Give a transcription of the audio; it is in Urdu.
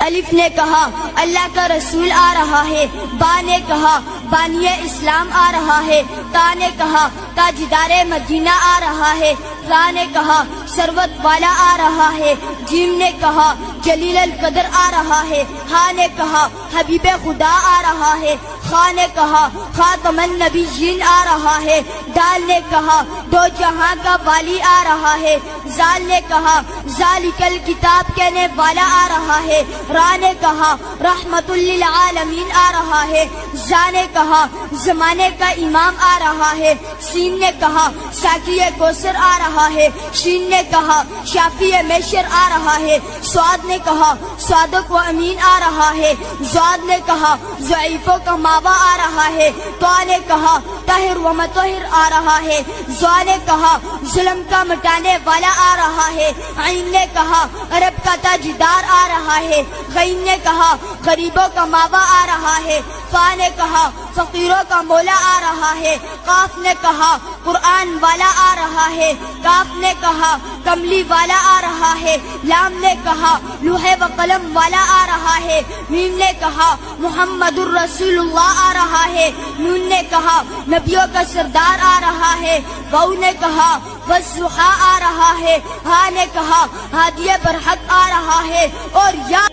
الف نے کہا اللہ کا رسول آ رہا ہے، با نے کہا بانی اسلام آ رہا ہے، تا نے کہا تاجدار مدینہ آ رہا ہے، را نے کہا ثروت والا آ رہا ہے، جیم نے کہا جلیل القدر آ رہا ہے، ہا نے کہا حبیب خدا آ رہا ہے، خا نے کہا خاتم النبیین آ رہا ہے، دال نے کہا دو جہاں کا والی آ رہا ہے، زال نے کہا ذالک الکتاب کہنے والا آ رہا ہے، را نے کہا رحمت للعالمین آ رہا ہے، زا نے کہا زمانے کا امام آ رہا ہے، سین نے کہا ساقی کوثر آ رہا ہے، شین نے کہا شافی میشر آ رہا ہے، سواد نے کہا صادق و امین آ رہا ہے، زواد نے کہا ضعیفوں کا ماوا آ رہا ہے، تو نے کہا طاہر و مطہر آ رہا ہے، زوا نے کہا ظلم کا مٹانے والا آ رہا ہے، عین نے کہا عرب کا تاجدار آ رہا ہے، غین نے کہا غریبوں کا ماوا آ رہا ہے، فا نے کہا فقیروں کا مولا آ رہا ہے، قاف نے کہا قرآن والا آ رہا ہے، کاف نے کہا کملی والا آ رہا ہے، لام نے کہا لوح و قلم والا آ رہا ہے، میم نے کہا محمد الرسول اللہ آ رہا ہے، نون نے کہا نبیوں کا سردار آ رہا ہے، واو نے کہا والضحیٰ آ رہا ہے، ہا نے کہا ہادی برحق آ رہا ہے، اور یا